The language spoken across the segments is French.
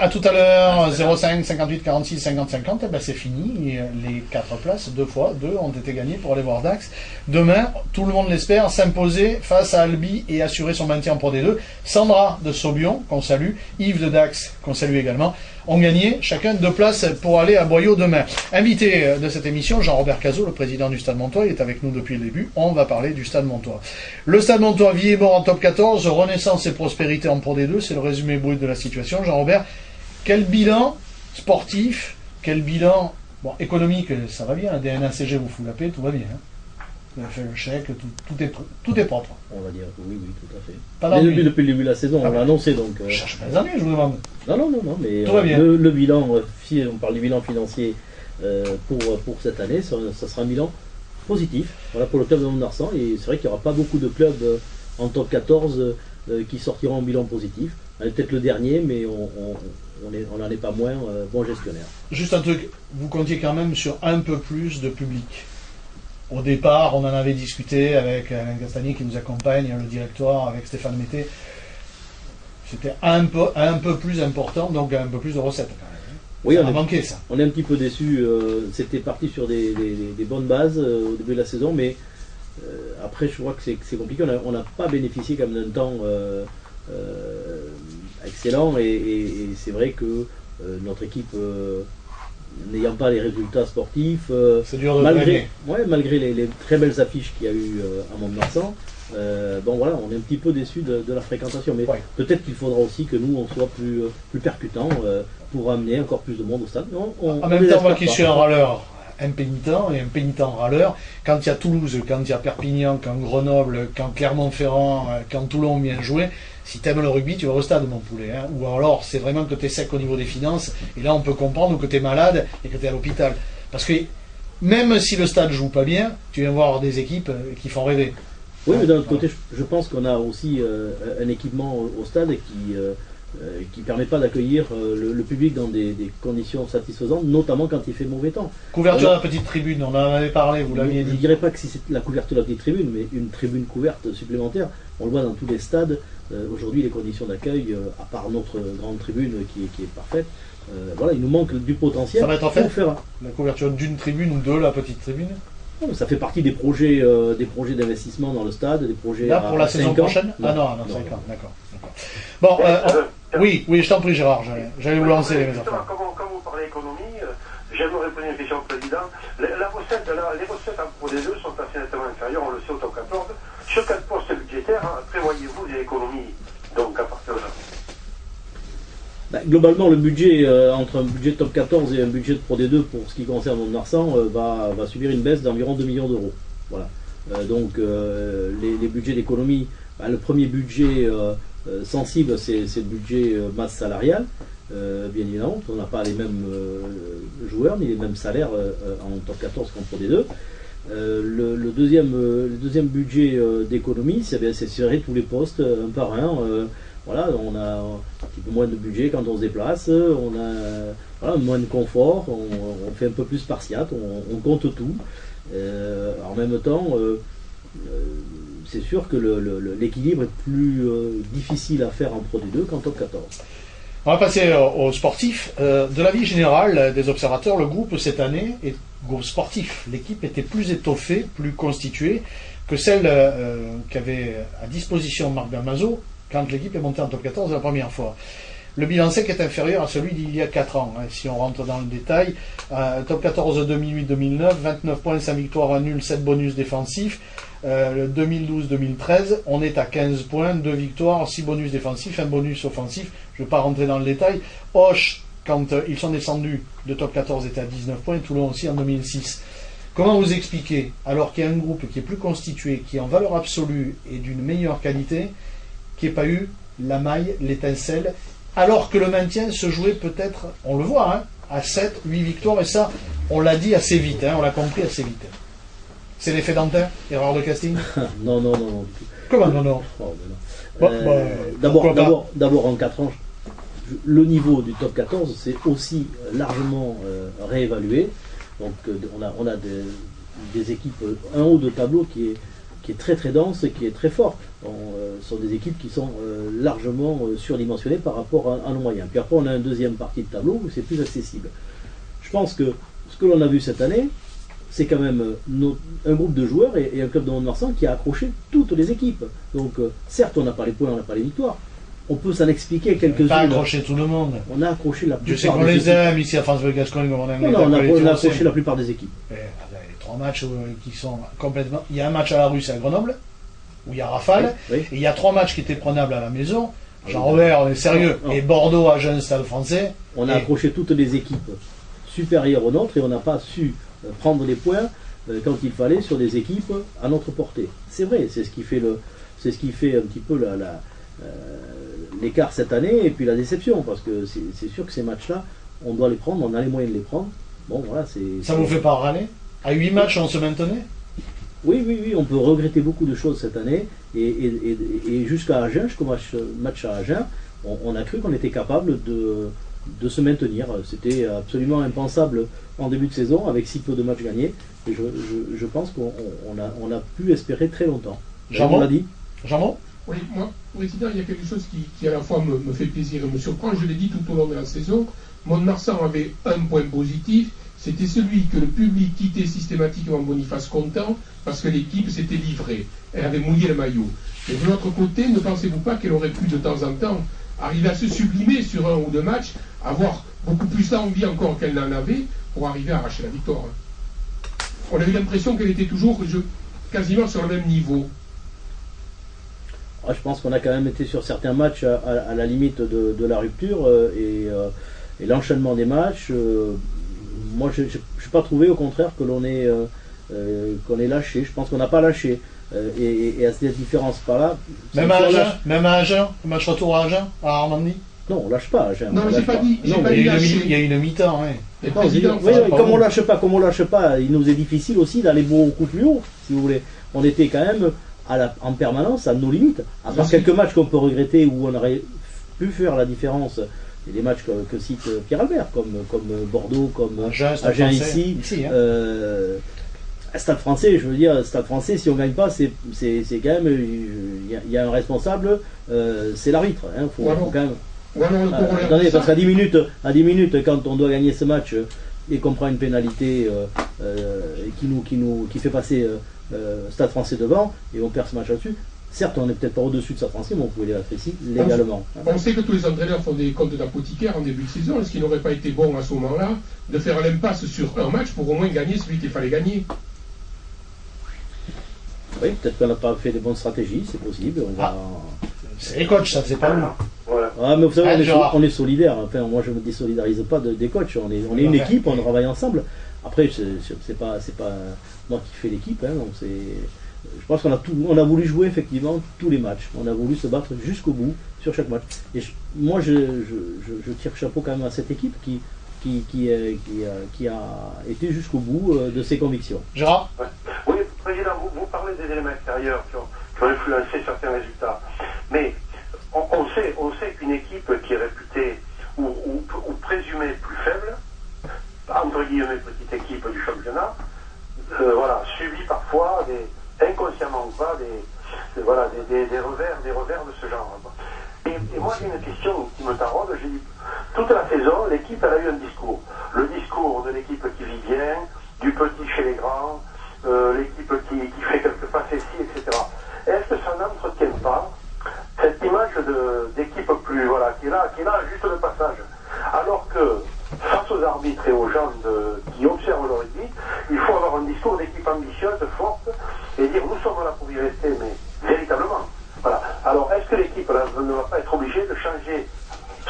À tout à l'heure, 05 58 46 50 50, eh ben c'est fini. Les 4 places, 2 ont été gagnées pour aller voir Dax. Demain, tout le monde l'espère, s'imposer face à Albi et assurer son maintien en Pro D2. Sandra de Saubion, qu'on salue, Yves de Dax, qu'on salue également, ont gagné chacun 2 places pour aller à Boyau demain. Invité de cette émission, Jean-Robert Cazot, le président du Stade Montois, il est avec nous depuis le début. On va parler du Stade Montois. Le Stade Montois vit et mort en top 14, renaissance et prospérité en Pro D2, c'est le résumé brut de la situation. Jean-Robert, quel bilan sportif, quel bilan économique, ça va bien, DNACG vous fout la paix, tout va bien. Hein. Vous avez fait le chèque, tout est propre. On va dire que oui, tout à fait. Pas depuis le début de la saison, on l'a annoncé donc. Je cherche pas les années, je vous demande. Non, mais tout va bien. Le bilan, si on parle du bilan financier pour cette année, ça sera un bilan positif. Voilà pour le club de Mont-de-Marsan, et c'est vrai qu'il n'y aura pas beaucoup de clubs en top 14 qui sortiront en bilan positif. On est peut-être le dernier, mais on n'en est pas moins bon gestionnaire. Juste un truc, vous comptiez quand même sur un peu plus de public. Au départ, on en avait discuté avec Alain Castagnier qui nous accompagne, le directoire, avec Stéphane Mété. C'était un peu plus important, donc un peu plus de recettes quand même. Oui, ça a manqué ça. On est un petit peu déçus. C'était parti sur des bonnes bases au début de la saison, mais après je crois que c'est compliqué. On n'a pas bénéficié comme d'un temps excellent, et c'est vrai que notre équipe, n'ayant pas les résultats sportifs, c'est dur de malgré les très belles affiches qu'il y a eu à Mont-de-Marsan, voilà, on est un petit peu déçus de la fréquentation, mais peut-être qu'il faudra aussi que nous on soit plus percutants pour amener encore plus de monde au stade. En même temps, moi qui suis un râleur impénitent et un pénitent râleur, quand il y a Toulouse, quand il y a Perpignan, quand Grenoble, quand Clermont-Ferrand, quand Toulon vient jouer, si tu aimes le rugby, tu vas au stade, mon poulet. Hein. Ou alors, c'est vraiment que tu es sec au niveau des finances, et là, on peut comprendre que tu es malade et que tu es à l'hôpital. Parce que même si le stade joue pas bien, tu viens voir des équipes qui font rêver. Oui, mais d'un autre côté, je pense qu'on a aussi un équipement au stade qui ne permet pas d'accueillir le public dans des conditions satisfaisantes, notamment quand il fait mauvais temps. Couverture de la petite tribune, on en avait parlé, vous l'aviez dit. Je ne dirais pas que c'est la couverture de la petite tribune, mais une tribune couverte supplémentaire. On le voit dans tous les stades. Aujourd'hui, les conditions d'accueil, à part notre grande tribune qui est parfaite, voilà, il nous manque du potentiel. Ça va être en fait la couverture d'une tribune ou de la petite tribune. Ça fait partie des projets d'investissement dans le stade, des projets. Là, pour la saison prochaine. Ah non, 5 ans, d'accord. Bon, oui, je t'en prie, Gérard, j'allais vous lancer les affaires. Quand vous parlez économie, j'aimerais poser une question au président. Les recettes en Pro D2 sont assez nettement inférieures, on le sait, au top 14. Sur quel poste budgétaire prévoyez-vous des économies, donc à partir de là? Globalement, le budget, entre un budget de top 14 et un budget de Pro D2 pour ce qui concerne Mont-de-Marsan, va subir une baisse d'environ 2 millions d'euros. Voilà. Donc les budgets d'économie, le premier budget sensible, c'est le budget masse salariale, bien évidemment. On n'a pas les mêmes joueurs ni les mêmes salaires en top 14 qu'en Pro D2. Le deuxième budget d'économie, c'est serrer tous les postes un par un. Voilà, on a un petit peu moins de budget quand on se déplace, on a moins de confort, on fait un peu plus spartiate, on compte tout. En même temps, c'est sûr que l'équilibre est plus difficile à faire en Pro D2 qu'en top 14. On va passer aux sportifs. De l'avis général des observateurs, le groupe cette année est groupe sportif. L'équipe était plus étoffée, plus constituée que celle qu'avait à disposition Marc Bermazo quand l'équipe est montée en top 14 la première fois. Le bilan sec est inférieur à celui d'il y a 4 ans. Hein, si on rentre dans le détail, top 14 2008-2009, 29 points, 5 victoires, 1 nul, 7 bonus défensifs. 2012-2013, on est à 15 points, 2 victoires, 6 bonus défensifs, 1 bonus offensif. Je ne vais pas rentrer dans le détail. Auch, quand ils sont descendus de top 14, était à 19 points, Toulon aussi en 2006. Comment vous expliquer, alors qu'il y a un groupe qui est plus constitué, qui est en valeur absolue et d'une meilleure qualité, qui n'ait pas eu la maille, l'étincelle, alors que le maintien se jouait peut-être, on le voit, hein, à 7, 8 victoires, et ça, on l'a dit assez vite, hein, on l'a compris assez vite. C'est l'effet Dantin, erreur de casting? Non. Comment non? D'abord, en 4 ans, le niveau du top 14 s'est aussi largement réévalué. Donc on a des équipes, un haut de tableau qui qui est très très dense et qui est très forte. Ce sont des équipes qui sont largement surdimensionnées par rapport à nos moyens. Puis après, on a une deuxième partie de tableau où c'est plus accessible. Je pense que ce que l'on a vu cette année, c'est quand même un groupe de joueurs et un club de Mont-de-Marsan qui a accroché toutes les équipes. Donc, certes, on n'a pas les points, on n'a pas les victoires. On peut s'en expliquer quelques-unes. On n'a pas accroché tout le monde. On a accroché la plupart des équipes. Je sais qu'on les aime ici à France Gascogne, comme on aime les on a accroché la plupart des équipes. Les 3 matchs qui sont complètement... Il y a un match à la rue, c'est à Grenoble, où il y a Rafale. Oui. Et il y a 3 matchs qui étaient prenables à la maison. Jean-Robert, on est sérieux. Non. Et Bordeaux à Jeune Stade Français. On a accroché toutes les équipes supérieures aux nôtres et on n'a pas su prendre les points quand il fallait sur des équipes à notre portée. C'est vrai, c'est ce qui fait un petit peu l'écart cette année et puis la déception, parce que c'est sûr que ces matchs-là, on doit les prendre, on a les moyens de les prendre. Bon, voilà, ça vous fait pas râler? À 8 matchs, on se maintenait? Oui, on peut regretter beaucoup de choses cette année, et jusqu'à Agen, jusqu'au match à Agen, on a cru qu'on était capable de se maintenir. C'était absolument impensable en début de saison, avec si peu de matchs gagnés, et je pense qu'on a pu espérer très longtemps. Jean-Mon l'a dit. Jean-Mon? Oui, moi, Président, il y a quelque chose qui à la fois me fait plaisir et me surprend. Je l'ai dit tout au long de la saison. Mont-de-Marsan avait un point positif, c'était celui que le public quittait systématiquement Boniface content parce que l'équipe s'était livrée. Elle avait mouillé le maillot. Et de l'autre côté, ne pensez-vous pas qu'elle aurait pu de temps en temps arriver à se sublimer sur 1 ou 2 matchs, avoir beaucoup plus envie encore qu'elle n'en avait pour arriver à arracher la victoire? On a eu l'impression qu'elle était toujours quasiment sur le même niveau. Je pense qu'on a quand même été sur certains matchs à la limite de la rupture et l'enchaînement des matchs. Moi, je n'ai pas trouvé, au contraire, que l'on est lâché. Je pense qu'on n'a pas lâché. Et à cette différence par là. Même à Agen, le match retour à Agen, à Armandie. Non, on lâche pas. Non, j'ai pas dit. Il y a une mi-temps, oui. Comme on lâche pas, il nous est difficile aussi d'aller beaucoup plus haut, si vous voulez. On était quand même en permanence à nos limites. À part quelques matchs qu'on peut regretter où on aurait pu faire la différence. Il y a des matchs que cite Pierre Albert, comme Bordeaux, comme Agen ici. Stade français, je veux dire, Stade français, si on ne gagne pas, c'est quand même. Il y a un responsable, c'est l'arbitre. Faut quand même. Attendez, parce qu'à 10 minutes, quand on doit gagner ce match et qu'on prend une pénalité qui fait passer Stade français devant et on perd ce match là-dessus, certes, on n'est peut-être pas au-dessus de Stade français, mais on pouvait les battre ici légalement. On sait que tous les entraîneurs font des comptes d'apothicaire en début de saison. Est-ce qu'il n'aurait pas été bon à ce moment-là de faire l'impasse sur un match pour au moins gagner celui qu'il fallait gagner? Oui, peut-être qu'on n'a pas fait des bonnes stratégies, c'est possible. C'est les coachs, ça, c'est pas nous. Voilà. Ah, mais vous savez, on est solidaires. Enfin, moi, je ne me désolidarise pas des coachs. On est une équipe, on travaille ensemble. Après, c'est pas moi qui fais l'équipe. Je pense qu'on a voulu jouer effectivement tous les matchs. On a voulu se battre jusqu'au bout sur chaque match. Et moi, je tire chapeau quand même à cette équipe qui a été jusqu'au bout de ses convictions. Gérard? Oui, Président, vous parlez des éléments extérieurs qui ont influencé certains résultats. Mais on sait qu'une équipe qui est réputée ou présumée plus faible, entre guillemets petite équipe du championnat, subit parfois inconsciemment ou pas des revers de ce genre. Et moi j'ai une question qui me taraude. J'ai dit, toute la saison, l'équipe elle a eu un discours. Le discours de l'équipe qui vit bien, du petit chez les grands, l'équipe qui fait quelques passes ici, etc. Est-ce que ça n'entretient pas cette image d'équipe plus, qui est là juste de passage? Alors que, face aux arbitres et aux gens qui observent le rugby, il faut avoir un discours d'équipe ambitieuse, forte, et dire nous sommes là pour y rester, mais véritablement. Voilà. Alors, est-ce que l'équipe ne va pas être obligée de changer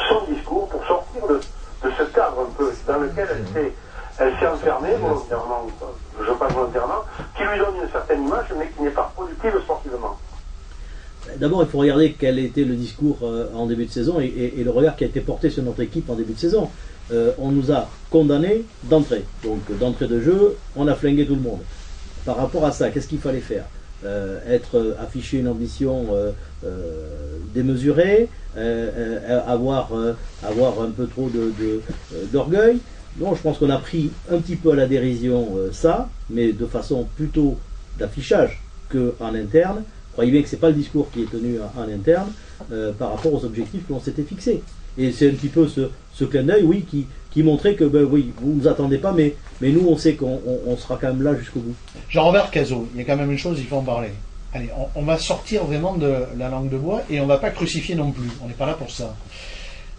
son discours pour sortir de ce cadre un peu dans lequel elle s'est enfermée volontairement, je pense volontairement, qui lui donne une certaine image, mais qui n'est pas productive sportivement? D'abord, il faut regarder quel était le discours en début de saison et le regard qui a été porté sur notre équipe en début de saison. On nous a condamnés d'entrée. Donc, d'entrée de jeu, on a flingué tout le monde. Par rapport à ça, qu'est-ce qu'il fallait faire? Afficher une ambition démesurée, avoir un peu trop d'orgueil. Non, je pense qu'on a pris un petit peu à la dérision ça, mais de façon plutôt d'affichage qu'en interne. Croyez bien que ce n'est pas le discours qui est tenu en interne par rapport aux objectifs que l'on s'était fixés. Et c'est un petit peu ce clin d'œil, oui, qui montrait que, ben oui, vous ne nous attendez pas, mais nous, on sait qu'on sera quand même là jusqu'au bout. Jean-Robert Cazot, il y a quand même une chose, il faut en parler. Allez, on va sortir vraiment de la langue de bois et on ne va pas crucifier non plus. On n'est pas là pour ça.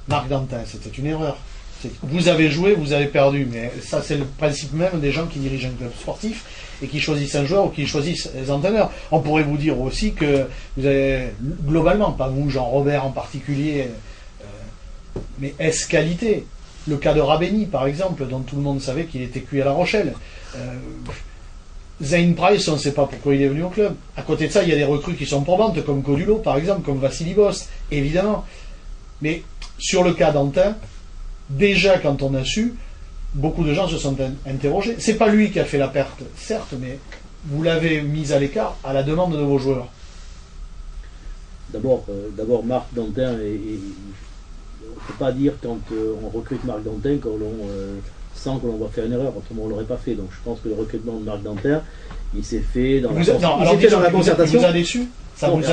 Marc Dantin, c'était une erreur. Vous avez joué, vous avez perdu, mais ça c'est le principe même des gens qui dirigent un club sportif et qui choisissent un joueur ou qui choisissent les entraîneurs. On pourrait vous dire aussi que vous avez, globalement, pas vous, Jean-Robert en particulier, mais est-ce qualité? Le cas de Rabeni, par exemple, dont tout le monde savait qu'il était cuit à La Rochelle. Zayn Price, on ne sait pas pourquoi il est venu au club. À côté de ça, il y a des recrues qui sont probantes, comme Codulo, par exemple, comme Vassili Bost, évidemment. Mais sur le cas d'Antin, déjà quand on a su, beaucoup de gens se sont interrogés. C'est pas lui qui a fait la perte, certes, mais vous l'avez mis à l'écart à la demande de vos joueurs. D'abord, Marc Dantin, il ne faut pas dire quand on recrute Marc Dantin que l'on sent que l'on va faire une erreur, autrement on ne l'aurait pas fait. Donc je pense que le recrutement de Marc Dantin, il s'est fait dans la concertation. Il vous a déçu?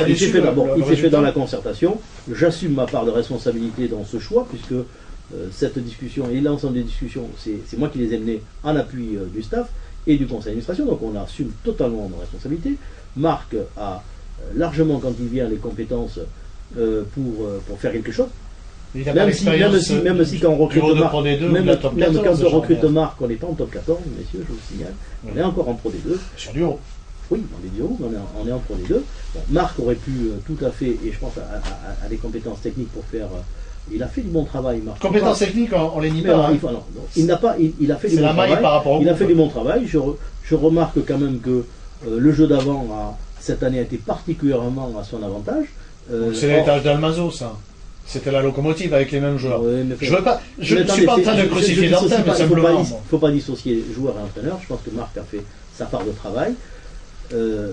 Il s'est fait dans la concertation. J'assume ma part de responsabilité dans ce choix, puisque cette discussion et l'ensemble des discussions, c'est moi qui les ai menées en appui du staff et du conseil d'administration, donc on assume totalement nos responsabilités. Marc a largement, quand il vient, les compétences pour faire quelque chose. Même si quand on recrute Marc, quand on recrute Marc, on n'est pas en top 14, messieurs, je vous signale, on est encore en Pro D2. Sur du haut. Oui, on est du haut, on est en Pro D2. Bon, Marc aurait pu tout à fait, et je pense à des compétences techniques pour faire. Il a fait du bon travail, Marc. Compétences techniques, on les nie pas. Il a fait du bon travail. Il a fait du bon travail. Je remarque quand même que le jeu d'avant, cette année, a été particulièrement à son avantage. C'est l'héritage d'Almazo, ça. C'était la locomotive avec les mêmes joueurs. Je ne suis pas en train de crucifier Dantin, mais simplement. Il ne faut pas dissocier joueur et entraîneur. Je pense que Marc a fait sa part de travail.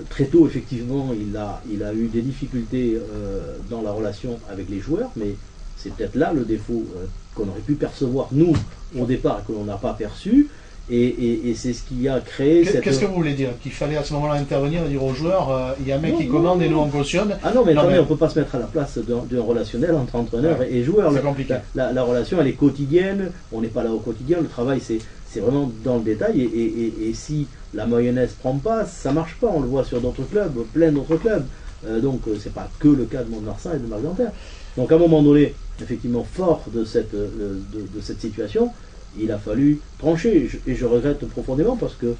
Très tôt, effectivement, il a eu des difficultés dans la relation avec les joueurs, mais c'est peut-être là le défaut qu'on aurait pu percevoir, nous, au départ, que l'on n'a pas perçu, et c'est ce qui a créé cette... Qu'est-ce que vous voulez dire? Qu'il fallait à ce moment-là intervenir et dire aux joueurs, il y a un mec qui commande et nous on cautionne? Ah non, mais attendez, on ne peut pas se mettre à la place d'un relationnel entre entraîneur et joueur. C'est compliqué. La relation, elle est quotidienne, on n'est pas là au quotidien, le travail, c'est vraiment dans le détail, et si la mayonnaise ne prend pas, ça ne marche pas, on le voit sur d'autres clubs, plein d'autres clubs. Donc c'est pas que le cas de Mont-de-Marsan et de Marc Dantin. Donc à un moment donné, effectivement, fort de cette situation, il a fallu trancher, et je regrette profondément parce que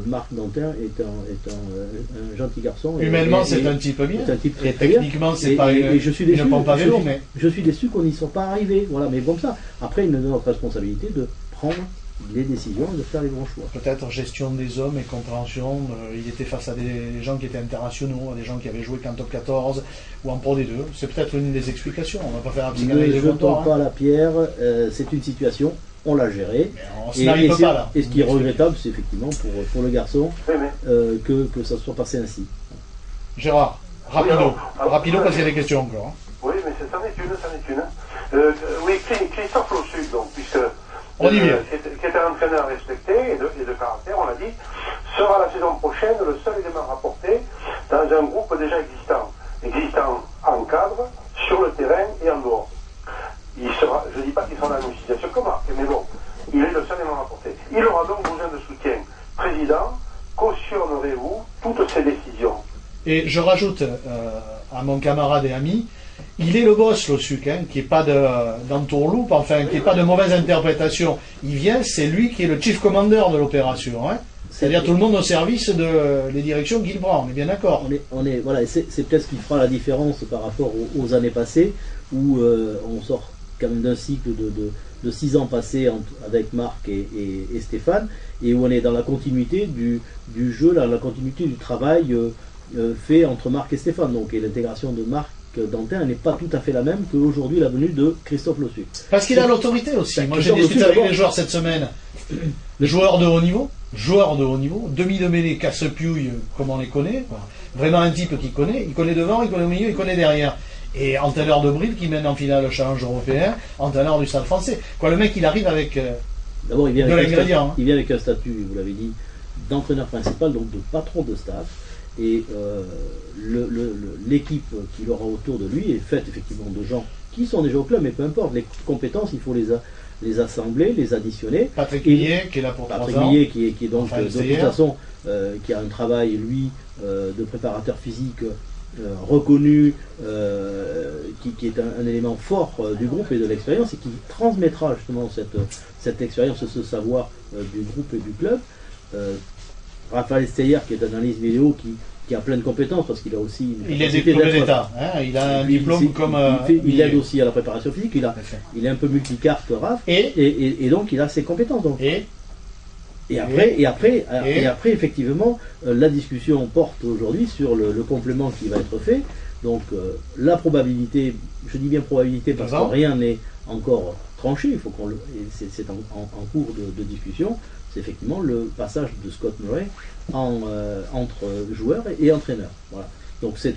Marc Dantin est un gentil garçon. Humainement, c'est un type bien. C'est un type très techniquement, c'est pas une pompe à vélo, mais je suis déçu qu'on n'y soit pas arrivé. Voilà, mais bon ça. Après, il est de notre responsabilité de prendre les décisions et de faire les bons choix. Peut-être gestion des hommes et compréhension. Il était face à des gens qui étaient internationaux, à des gens qui avaient joué qu'en top 14 ou en Pro D2. C'est peut-être une des explications. On ne va pas faire un psychanalyse de comptoir. Ne jetons pas la pierre. C'est une situation. On l'a gérée. On se n'arrive pas là. Et ce qui est regrettable, c'est effectivement pour le garçon que ça soit passé ainsi. Gérard, rapido parce qu'il y a des questions encore. Oui, mais c'en est une. Oui, Christophe Lossuc, donc, puisque qui est un entraîneur respecté et de caractère, on l'a dit, sera la saison prochaine le seul élément rapporté dans un groupe déjà existant en cadre, sur le terrain et en dehors. Je ne dis pas qu'il sera dans la même situation que Marc, mais bon, il est le seul élément rapporté. Il aura donc besoin de soutien. Président, cautionnerez-vous toutes ces décisions? Et je rajoute à mon camarade et ami, il est le boss, Lossuc, qui n'est pas d'entourloupe, enfin, qui n'est pas de mauvaise interprétation. Il vient, c'est lui qui est le chief commander de l'opération. C'est-à-dire tout le monde au service des directions qu'il prend, on est bien d'accord. Voilà, c'est peut-être ce qui fera la différence par rapport aux années passées, où on sort quand même d'un cycle de 6 ans passés avec Marc et Stéphane, et où on est dans la continuité du jeu, dans la continuité du travail fait entre Marc et Stéphane. Donc, et l'intégration de Marc Dantin n'est pas tout à fait la même qu'aujourd'hui la venue de Christophe Lossuc. Parce qu'il a l'autorité aussi. Moi j'ai discuté avec les joueurs cette semaine. Les joueurs de haut niveau, demi de mêlée, casse-piouille comme on les connaît, quoi. Vraiment un type qui connaît, il connaît devant, il connaît au milieu, il connaît derrière. Et entraîneur de Brive qui mène en finale le challenge européen, entraîneur du Stade français. Quoi, le mec il arrive avec d'abord, il vient de l'ingrédient. Il vient avec un statut, vous l'avez dit, d'entraîneur principal, donc de patron de staff. Et l'équipe qu'il aura autour de lui est faite effectivement de gens qui sont déjà au club, mais peu importe, les compétences, il faut les assembler, les additionner. Patrick Millet, qui est là pour 3 ans. Patrick Millet, qui est donc Enfin, de toute façon, qui a un travail, lui, de préparateur physique reconnu, qui est un élément fort du groupe et de l'expérience, et qui transmettra justement cette expérience, ce savoir du groupe et du club. Raphaël Steyer, qui est un analyste vidéo, qui a plein de compétences, parce qu'il a aussi... Il est diplômé d'État, hein, il a un diplôme comme... Il aide aussi à la préparation physique, il est un peu multicarte, Raph, et donc il a ses compétences. Donc. Et après, effectivement, la discussion porte aujourd'hui sur le complément qui va être fait. Donc, la probabilité, je dis bien probabilité parce que rien n'est encore tranché, il faut c'est en cours de discussion, c'est effectivement le passage de Scott Murray entre joueur et entraîneur. Voilà. Donc, c'est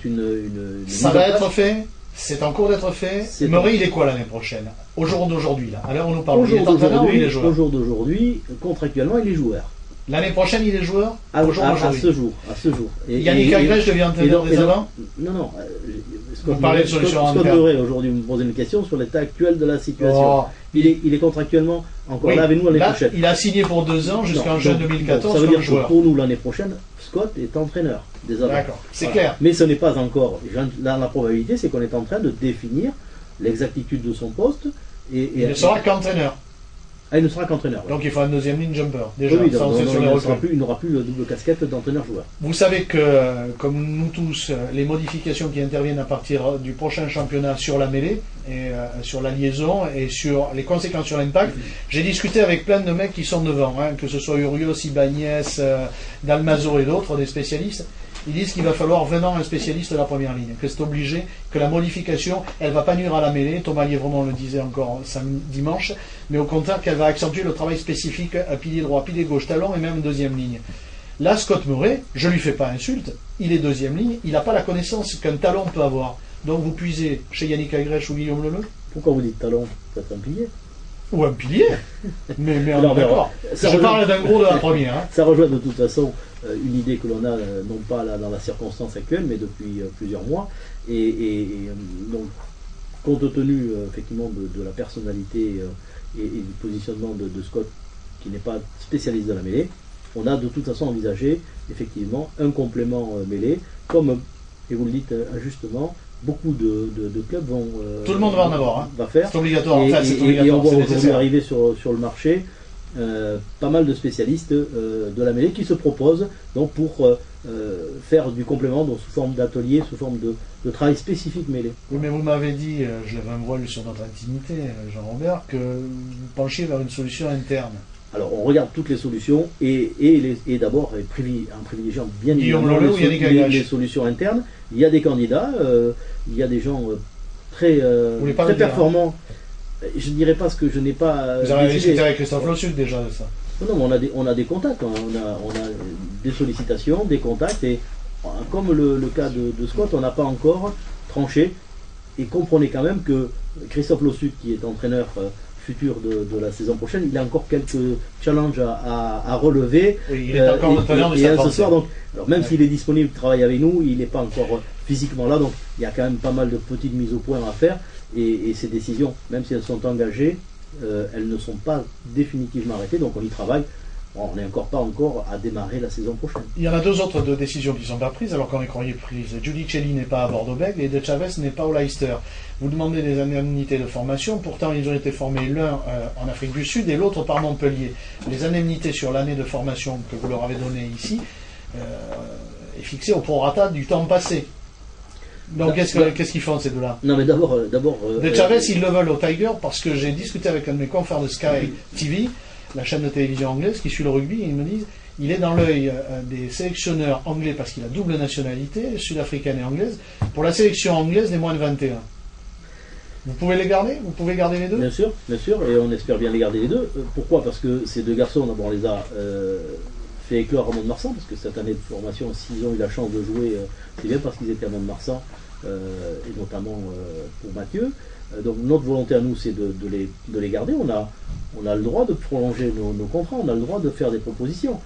ça va être fait. C'est en cours d'être fait. Murray, il est quoi l'année prochaine? Au jour d'aujourd'hui, là. À l'heure où on nous parle, il est entraîneur ou il est joueur? Au jour d'aujourd'hui, contractuellement, il est joueur. L'année prochaine, il est joueur? À ce jour. Yannick Agrèche devient entraîneur des avants? Non. Vous parlez de solution Scott Murray, aujourd'hui, vous me posez une question sur l'état actuel de la situation. Il est contractuellement encore là avec nous l'année prochaine. Il a signé pour 2 ans jusqu'en juin 2014. Ça veut dire que pour nous, l'année prochaine, Scott est entraîneur des avants. D'accord, c'est clair. Mais ce n'est pas encore. Là, la probabilité, c'est qu'on est en train de définir l'exactitude de son poste. Il ne sera qu'entraîneur. Il ne sera qu'entraîneur. Donc il faut un deuxième ligne jumper. Déjà, oui, il n'aura plus le double casquette d'entraîneur-joueur. Vous savez que, comme nous tous, les modifications qui interviennent à partir du prochain championnat sur la mêlée, et sur la liaison, et sur les conséquences sur l'impact, j'ai discuté avec plein de mecs qui sont devant, hein, que ce soit Urios, Ibanez, Dalmazo et d'autres, des spécialistes. Ils disent qu'il va falloir vraiment un spécialiste de la première ligne, que c'est obligé, que la modification, elle ne va pas nuire à la mêlée, Thomas Liévremont le disait encore dimanche, mais au contraire qu'elle va accentuer le travail spécifique à pilier droit, pilier gauche, talon et même deuxième ligne. Là, Scott Murray, je ne lui fais pas insulte, il est deuxième ligne, il n'a pas la connaissance qu'un talon peut avoir. Donc vous puisez chez Yannick Agrèche ou Guillaume Leleu. Pourquoi vous dites talon? Peut-être un pilier. Ou un pilier. mais on est d'accord. Je parle d'un gros de la première. Hein. Ça rejoint de toute façon une idée que l'on a, non pas là, dans la circonstance actuelle, mais depuis plusieurs mois. Et donc, compte tenu effectivement de la personnalité et du positionnement de Scott, qui n'est pas spécialiste de la mêlée, on a de toute façon envisagé effectivement un complément mêlée, comme, et vous le dites injustement, beaucoup de clubs vont... Tout le monde va en avoir, hein. Va faire. C'est obligatoire, en fait, c'est obligatoire. Et on voit aujourd'hui arriver sur le marché pas mal de spécialistes de la mêlée qui se proposent donc pour faire du complément donc, sous forme d'atelier, sous forme de travail spécifique mêlé. Oui, mais vous m'avez dit, je lève un voile sur notre intimité, Jean-Robert, que vous penchiez vers une solution interne. Alors on regarde toutes les solutions et d'abord en privilégiant bien évidemment les solutions internes. Il y a des candidats, il y a des gens très performants. Je ne dirais pas ce que je n'ai pas... Vous avez discuté avec Christophe Lossuc déjà de ça? Non, mais on a des contacts, on a des sollicitations, des contacts, et comme le cas de Scott, on n'a pas encore tranché. Et comprenez quand même que Christophe Lossuc, qui est entraîneur futur de la saison prochaine, il a encore quelques challenges à relever. Oui, il est encore l'entraîneur de sa ce soir, donc, alors même s'il est disponible, il travaille avec nous, il n'est pas encore physiquement là, donc il y a quand même pas mal de petites mises au point à faire. Et ces décisions, même si elles sont engagées, elles ne sont pas définitivement arrêtées, donc on y travaille. Bon, on n'est pas encore à démarrer la saison prochaine. Il y en a deux autres décisions qui ne sont pas prises, alors qu'on les croyait prises. Giudicelli n'est pas à Bordeaux-Bègles et De Chavez n'est pas au Leicester. Vous demandez des indemnités de formation, pourtant ils ont été formés l'un en Afrique du Sud et l'autre par Montpellier. Les indemnités sur l'année de formation que vous leur avez donnée ici est fixée au prorata du temps passé. Donc qu'est-ce qu'ils font ces deux-là? Non mais d'abord... De Chavez, ils le veulent au Tiger parce que j'ai discuté avec un de mes confrères de Sky TV, la chaîne de télévision anglaise qui suit le rugby, et ils me disent il est dans l'œil des sélectionneurs anglais parce qu'il a double nationalité, sud-africaine et anglaise, pour la sélection anglaise des moins de 21. Vous pouvez les garder? Vous pouvez garder les deux? Bien sûr, et on espère bien les garder les deux. Pourquoi? Parce que ces deux garçons, d'abord on les a fait éclore à Mont-de-Marsan, parce que cette année de formation, s'ils ont eu la chance de jouer, c'est bien parce qu'ils étaient à Mont-de-Marsan, et notamment pour Mathieu. Donc notre volonté à nous, c'est de les garder. On a le droit de prolonger nos contrats, on a le droit de faire des propositions.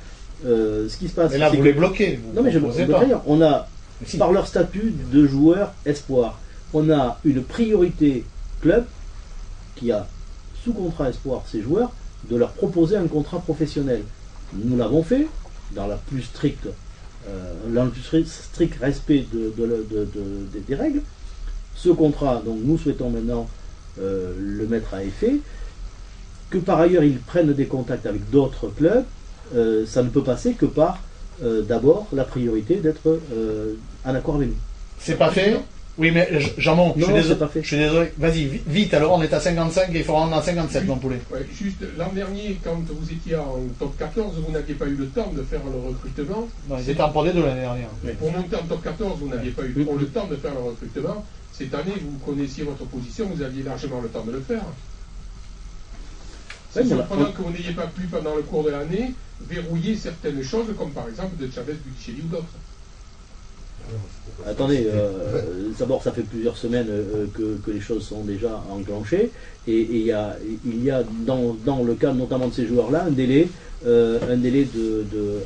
ce qui se passe... Mais là, vous les bloquez. Non, mais je ne proposez veux pas. pas dire. On a, Si. par leur statut de joueur espoir, on a une priorité club qui a sous contrat espoir ces joueurs de leur proposer un contrat professionnel. Nous l'avons fait dans le plus strict respect des règles. Ce contrat, donc nous souhaitons maintenant le mettre à effet. Que par ailleurs ils prennent des contacts avec d'autres clubs, ça ne peut passer que par d'abord la priorité d'être en accord avec nous. C'est pas fait? Oui, mais Jean-Mon, je suis Non, désolé. c'est pas fait. Je suis désolé. Vas-y, vite, alors on est à 55 et il faut rendre à 57, mon poulet. Ouais, juste l'an dernier, quand vous étiez en top 14, vous n'aviez pas eu le temps de faire le recrutement. Non, ils étaient en Pro D2 l'année dernière. Pour monter en top 14, vous n'aviez pas eu trop le temps de faire le recrutement. Cette année, vous connaissiez votre position, vous aviez largement le temps de le faire. C'est surprenant que vous n'ayez pas pu, pendant le cours de l'année, verrouiller certaines choses, comme par exemple de Chavez, Buccelli ou d'autres. Attendez, d'abord ça fait plusieurs semaines que les choses sont déjà enclenchées et il y a dans le cas notamment de ces joueurs-là un délai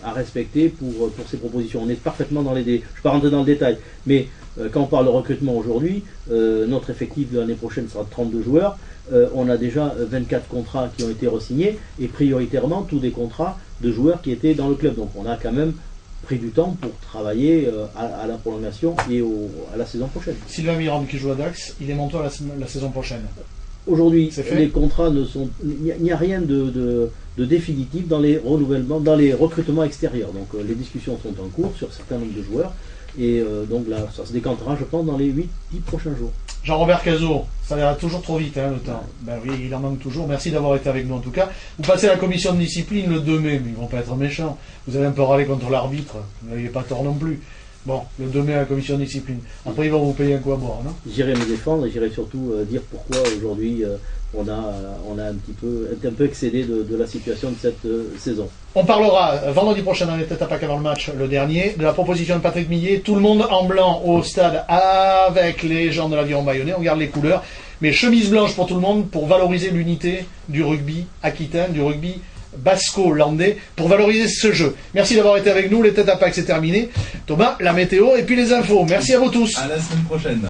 à respecter pour ces propositions. On est parfaitement dans les délais. Je ne vais pas rentrer dans le détail, mais quand on parle de recrutement aujourd'hui, notre effectif de l'année prochaine sera de 32 joueurs. On a déjà 24 contrats qui ont été re-signés et prioritairement tous des contrats de joueurs qui étaient dans le club. Donc on a quand même pris du temps pour travailler à la prolongation et à la saison prochaine. Sylvain Mirande qui joue à Dax, il est monté à la saison prochaine. Aujourd'hui, C'est fait. les contrats ne sont... Il n'y a rien de définitif dans les renouvellements, dans les recrutements extérieurs. Donc les discussions sont en cours sur un certain nombre de joueurs. Et donc là, ça se décantera, je pense, dans les 8-10 prochains jours. Jean-Robert Cazot, ça ira toujours trop vite, hein, le temps. Ben oui, il en manque toujours. Merci d'avoir été avec nous en tout cas. Vous passez à la commission de discipline le 2 mai, mais ils vont pas être méchants. Vous avez un peu râlé contre l'arbitre, vous n'aviez pas tort non plus. Bon, le 2 mai à la commission de discipline. Après, ils vont vous payer un coup à boire, non? J'irai me défendre et j'irai surtout dire pourquoi aujourd'hui on a un peu excédé de la situation de cette saison. On parlera vendredi prochain dans les têtes à Pâques avant le match, le dernier, de la proposition de Patrick Millet. Tout le monde en blanc au stade avec les gens de l'Aviron Bayonnais. On garde les couleurs. Mais chemise blanche pour tout le monde pour valoriser l'unité du rugby aquitaine, du rugby basco-landais, pour valoriser ce jeu. Merci d'avoir été avec nous. Les têtes à Pâques, c'est terminé. Thomas, la météo et puis les infos. Merci à vous tous. À la semaine prochaine.